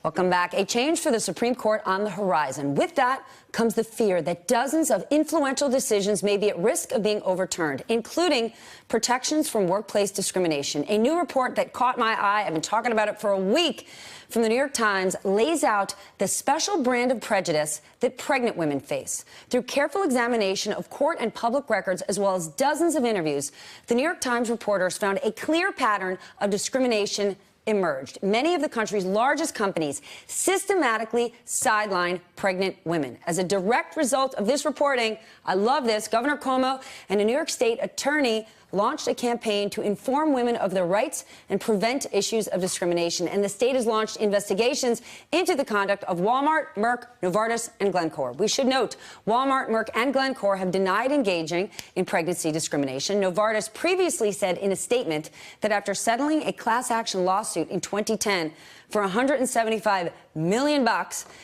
Welcome back. A change for the Supreme Court on the horizon. With that comes the fear that dozens of influential decisions may be at risk of being overturned, including protections from workplace discrimination. A new report that caught my eye, I've been talking about it for a week, from the New York Times, lays out the special brand of prejudice that pregnant women face. Through careful examination of court and public records, as well as dozens of interviews, the New York Times reporters found a clear pattern of discrimination emerged. Many of the country's largest companies systematically sideline pregnant women. As a direct result of this reporting, I love this, Governor Cuomo and a New York State attorney launched a campaign to inform women of their rights and prevent issues of discrimination. And the state has launched investigations into the conduct of Walmart, Merck, Novartis, and Glencore. We should note, Walmart, Merck, and Glencore have denied engaging in pregnancy discrimination. Novartis previously said in a statement that after settling a class action lawsuit in 2010 for $175 million,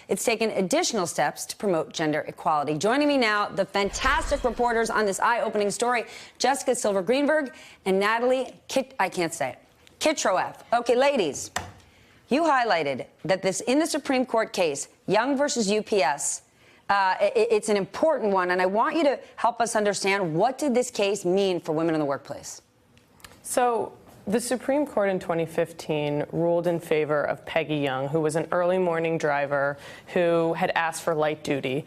it's taken additional steps to promote gender equality. Joining me now, the fantastic reporters on this eye-opening story, Jessica Silver Greenberg and Natalie Kitroeff. Okay, ladies, you highlighted that in the Supreme Court case, Young versus UPS, it's an important one, and I want you to help us understand, what did this case mean for women in the workplace? So the Supreme Court in 2015 ruled in favor of Peggy Young, who was an early morning driver who had asked for light duty.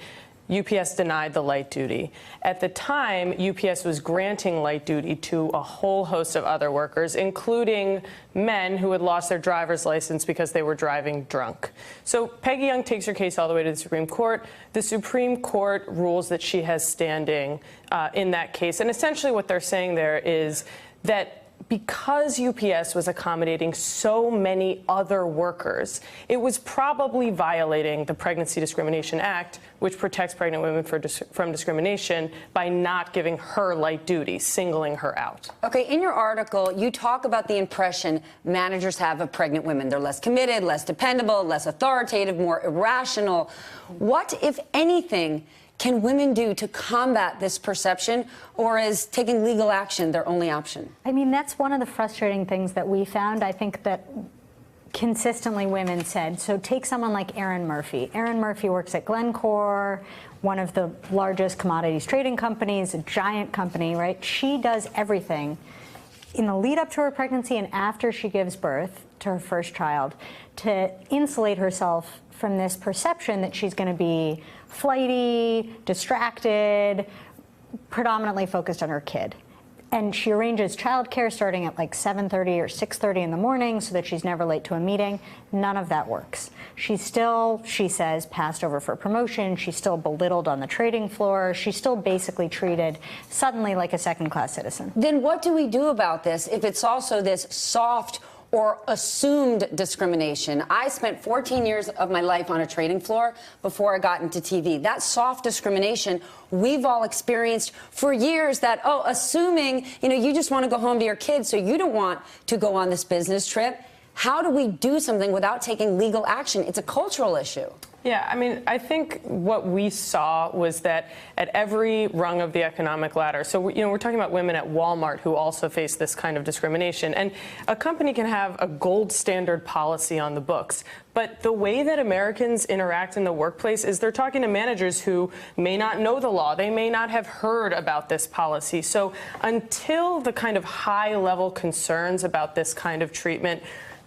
UPS denied the light duty. At the time, UPS was granting light duty to a whole host of other workers, including men who had lost their driver's license because they were driving drunk. So Peggy Young takes her case all the way to the Supreme Court. The Supreme Court rules that she has standing in that case. And essentially what they're saying there is that because UPS was accommodating so many other workers, it was probably violating the Pregnancy Discrimination Act, which protects pregnant women from discrimination, by not giving her light duty, singling her out. Okay, in your article, you talk about the impression managers have of pregnant women. They're less committed, less dependable, less authoritative, more irrational. What, if anything, can women do to combat this perception, or is taking legal action their only option? I mean, that's one of the frustrating things that we found. I think that consistently women said, so take someone like Erin Murphy. Erin Murphy works at Glencore, one of the largest commodities trading companies, a giant company, right? She does everything in the lead up to her pregnancy and after she gives birth to her first child to insulate herself from this perception that she's going to be flighty, distracted, predominantly focused on her kid. And she arranges childcare starting at like 7:30 or 6:30 in the morning so that she's never late to a meeting. None of that works. She's still, she says, passed over for promotion. She's still belittled on the trading floor. She's still basically treated suddenly like a second-class citizen. Then what do we do about this if it's also this soft or assumed discrimination? I spent 14 years of my life on a trading floor before I got into TV. That soft discrimination we've all experienced for years, that, oh, assuming, you just want to go home to your kids, so you don't want to go on this business trip. How do we do something without taking legal action? It's a cultural issue. Yeah, I mean, I think what we saw was that at every rung of the economic ladder, so, we're talking about women at Walmart who also face this kind of discrimination. And a company can have a gold standard policy on the books, but the way that Americans interact in the workplace is they're talking to managers who may not know the law. They may not have heard about this policy. So until the kind of high-level concerns about this kind of treatment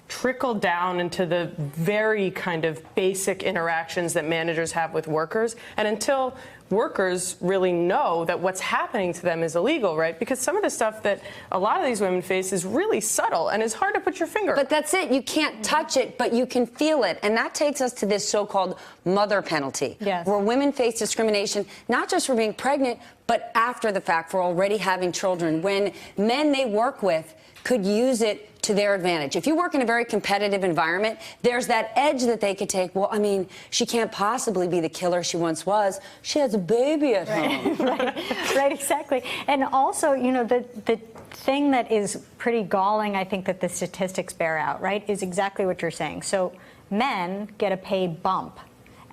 trickle down into the very kind of basic interactions that managers have with workers, and until workers really know that what's happening to them is illegal, right? Because some of the stuff that a lot of these women face is really subtle and is hard to put your finger on. But that's it. You can't touch it, but you can feel it. And that takes us to this so-called mother penalty, yes, where women face discrimination, not just for being pregnant, but after the fact, for already having children, when men they work with could use it to their advantage. If you work in a very competitive environment, there's that edge that they could take. Well, I mean, she can't possibly be the killer she once was. She has a baby at home. Right, exactly. And also, the thing that is pretty galling, I think, that the statistics bear out, right, is exactly what you're saying. So men get a pay bump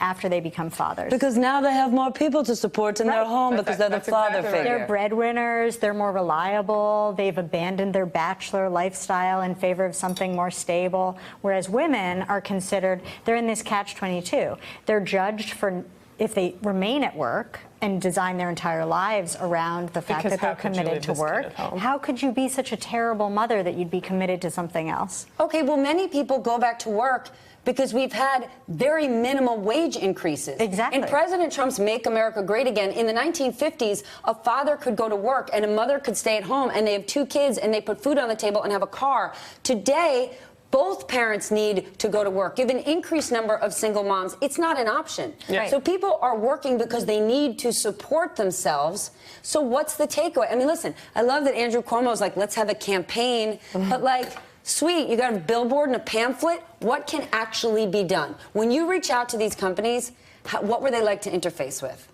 after they become fathers. Because now they have more people to support in their home because they're the That's father exactly right. figure. They're breadwinners, they're more reliable, they've abandoned their bachelor lifestyle in favor of something more stable, whereas women are considered, they're in this catch-22. They're judged for if they remain at work and design their entire lives around the fact Because that they're how could you committed leave to this kid work. at home? How could you be such a terrible mother that you'd be committed to something else? Okay, well, many people go back to work because we've had very minimal wage increases. Exactly. In President Trump's Make America Great Again, in the 1950s, a father could go to work and a mother could stay at home, and they have 2 kids and they put food on the table and have a car. Today, both parents need to go to work. Given an increased number of single moms, it's not an option. Yeah. So people are working because they need to support themselves. So what's the takeaway? I mean, listen, I love that Andrew Cuomo's like, let's have a campaign, but like, sweet, you got a billboard and a pamphlet. What can actually be done? When you reach out to these companies, what were they like to interface with?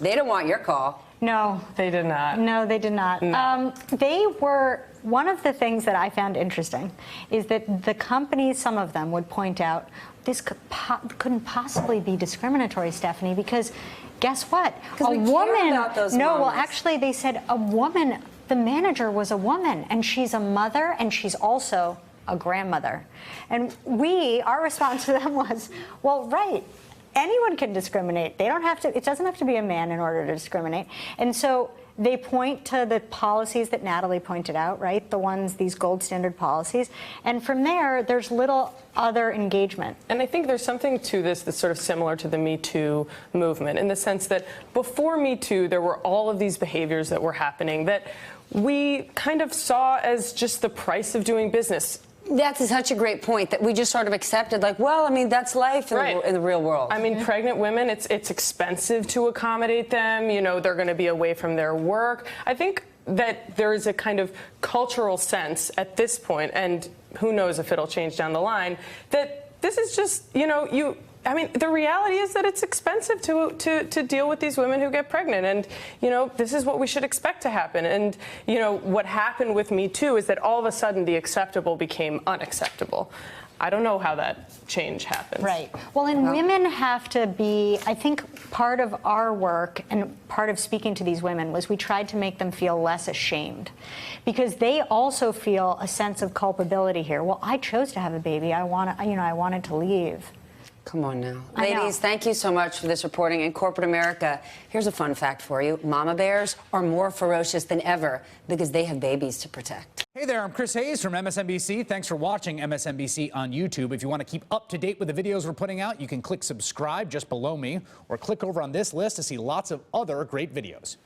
They don't want your call. No. They did not. No, they did not. No. They were, one of the things that I found interesting is that the companies, some of them would point out, this couldn't possibly be discriminatory, Stephanie, because guess what? We care about those no, well, mamas. actually, they said a woman, the manager was a woman, and she's a mother, and she's also a grandmother. And our response to them was, well, right. Anyone can discriminate. They don't have to, it doesn't have to be a man in order to discriminate. And so they point to the policies that Natalie pointed out, right? The ones, these gold standard policies. And from there, there's little other engagement. And I think there's something to this that's sort of similar to the Me Too movement in the sense that before Me Too, there were all of these behaviors that were happening that we kind of saw as just the price of doing business. That's such a great point that we just sort of accepted, like, well, I mean, that's life in the real world. I mean, pregnant women, it's expensive to accommodate them. You know, they're going to be away from their work. I think that there is a kind of cultural sense at this point, and who knows if it'll change down the line, that this is just, you know, I mean, the reality is that it's expensive to deal with these women who get pregnant. And, you know, this is what we should expect to happen. And, you know, what happened with Me Too is that all of a sudden the acceptable became unacceptable. I don't know how that change happens. Right. Well, and women have to be, I think part of our work and part of speaking to these women was we tried to make them feel less ashamed because they also feel a sense of culpability here. Well, I chose to have a baby. I wanted to leave. Come on now. I know. Ladies, thank you so much for this reporting in corporate America. Here's a fun fact for you. Mama bears are more ferocious than ever because they have babies to protect. Hey there, I'm Chris Hayes from MSNBC. Thanks for watching MSNBC on YouTube. If you want to keep up to date with the videos we're putting out, you can click subscribe just below me or click over on this list to see lots of other great videos.